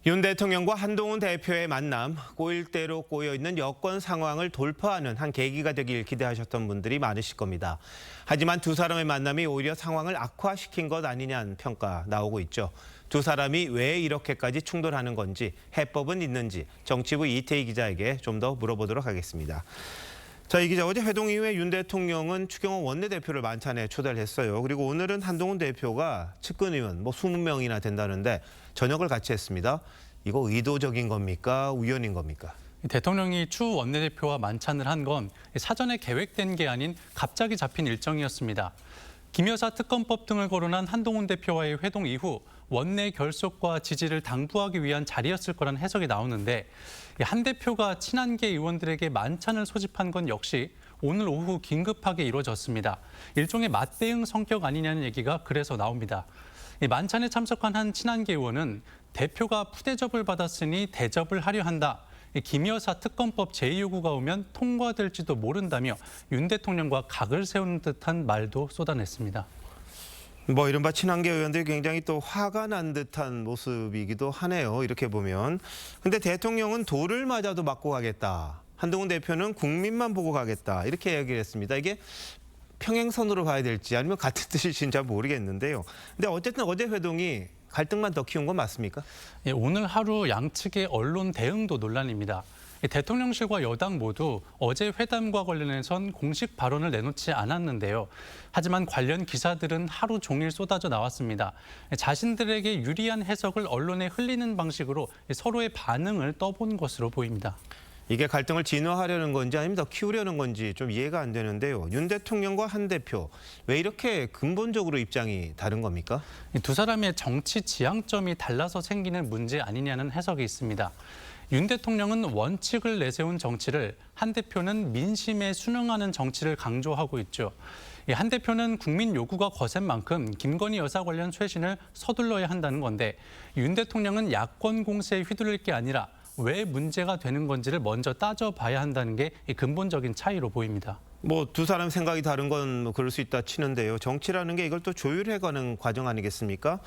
윤 대통령과 한동훈 대표의 만남, 꼬일 대로 꼬여있는 여권 상황을 돌파하는 한 계기가 되길 기대하셨던 분들이 많으실 겁니다. 하지만 두 사람의 만남이 오히려 상황을 악화시킨 것 아니냐는 평가 나오고 있죠. 두 사람이 왜 이렇게까지 충돌하는 건지, 해법은 있는지 정치부 이태희 기자에게 좀 더 물어보도록 하겠습니다. 자, 이 기자, 어제 회동 이후에 윤 대통령은 추경호 원내대표를 만찬에 초대를 했어요. 그리고 오늘은 한동훈 대표가 측근 의원 20명이나 된다는데 저녁을 같이 했습니다. 이거 의도적인 겁니까? 우연인 겁니까? 대통령이 추 원내대표와 만찬을 한 건 사전에 계획된 게 아닌 갑자기 잡힌 일정이었습니다. 김 여사 특검법 등을 거론한 한동훈 대표와의 회동 이후 원내 결속과 지지를 당부하기 위한 자리였을 거란 해석이 나오는데, 한 대표가 친한계 의원들에게 만찬을 소집한 건 역시 오늘 오후 긴급하게 이루어졌습니다. 일종의 맞대응 성격 아니냐는 얘기가 그래서 나옵니다. 만찬에 참석한 한 친한계 의원은 대표가 푸대접을 받았으니 대접을 하려 한다. 김 여사 특검법 제2요구가 오면 통과될지도 모른다며 윤 대통령과 각을 세우는 듯한 말도 쏟아냈습니다. 이른바 친한계 의원들이 굉장히 또 화가 난 듯한 모습이기도 하네요. 이렇게 보면. 근데 대통령은 돌을 맞아도 맞고 가겠다. 한동훈 대표는 국민만 보고 가겠다. 이렇게 얘기를 했습니다. 이게 평행선으로 봐야 될지 아니면 같은 뜻일지는 잘 모르겠는데요. 근데 어쨌든 어제 회동이 갈등만 더 키운 건 맞습니까? 오늘 하루 양측의 언론 대응도 논란입니다. 대통령실과 여당 모두 어제 회담과 관련해선 공식 발언을 내놓지 않았는데요. 하지만 관련 기사들은 하루 종일 쏟아져 나왔습니다. 자신들에게 유리한 해석을 언론에 흘리는 방식으로 서로의 반응을 떠본 것으로 보입니다. 이게 갈등을 진화하려는 건지 아니면 더 키우려는 건지 좀 이해가 안 되는데요. 윤 대통령과 한 대표, 왜 이렇게 근본적으로 입장이 다른 겁니까? 두 사람의 정치 지향점이 달라서 생기는 문제 아니냐는 해석이 있습니다. 윤 대통령은 원칙을 내세운 정치를, 한 대표는 민심에 순응하는 정치를 강조하고 있죠. 한 대표는 국민 요구가 거센 만큼 김건희 여사 관련 쇄신을 서둘러야 한다는 건데, 윤 대통령은 야권 공세에 휘둘릴 게 아니라 왜 문제가 되는 건지를 먼저 따져봐야 한다는 게 근본적인 차이로 보입니다. 두 사람 생각이 다른 건 그럴 수 있다 치는데요. 정치라는 게 이걸 또 조율해가는 과정 아니겠습니까?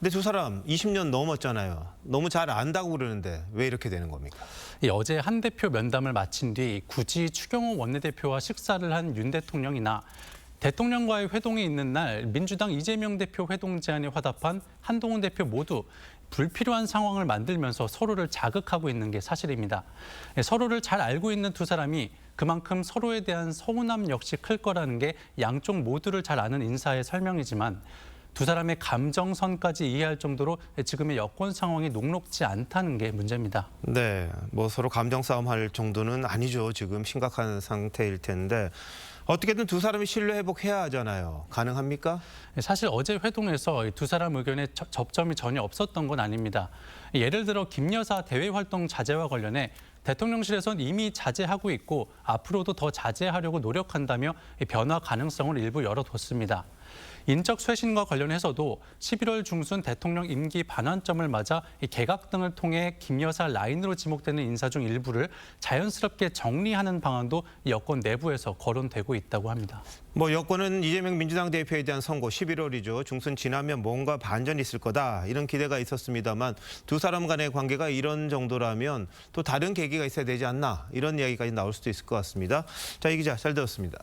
근데 두 사람 20년 넘었잖아요. 너무 잘 안다고 그러는데 왜 이렇게 되는 겁니까? 어제 한 대표 면담을 마친 뒤 굳이 추경호 원내대표와 식사를 한 윤 대통령이나 대통령과의 회동이 있는 날 민주당 이재명 대표 회동 제안에 화답한 한동훈 대표 모두 불필요한 상황을 만들면서 서로를 자극하고 있는 게 사실입니다. 서로를 잘 알고 있는 두 사람이 그만큼 서로에 대한 서운함 역시 클 거라는 게 양쪽 모두를 잘 아는 인사의 설명이지만, 두 사람의 감정선까지 이해할 정도로 지금의 여권 상황이 녹록지 않다는 게 문제입니다. 네, 서로 감정 싸움 할 정도는 아니죠. 지금 심각한 상태일 텐데 어떻게든 두 사람이 신뢰 회복해야 하잖아요. 가능합니까? 사실 어제 회동에서 두 사람 의견에 접점이 전혀 없었던 건 아닙니다. 예를 들어 김 여사 대외 활동 자제와 관련해 대통령실에선 이미 자제하고 있고 앞으로도 더 자제하려고 노력한다며 변화 가능성을 일부 열어뒀습니다. 인적 쇄신과 관련해서도 11월 중순 대통령 임기 반환점을 맞아 개각 등을 통해 김 여사 라인으로 지목되는 인사 중 일부를 자연스럽게 정리하는 방안도 여권 내부에서 거론되고 있다고 합니다. 여권은 이재명 민주당 대표에 대한 선고 11월이죠. 중순 지나면 뭔가 반전이 있을 거다. 이런 기대가 있었습니다만 두 사람 간의 관계가 이런 정도라면 또 다른 계기가 있어야 되지 않나. 이런 이야기까지 나올 수도 있을 것 같습니다. 자, 이 기자 잘 들었습니다.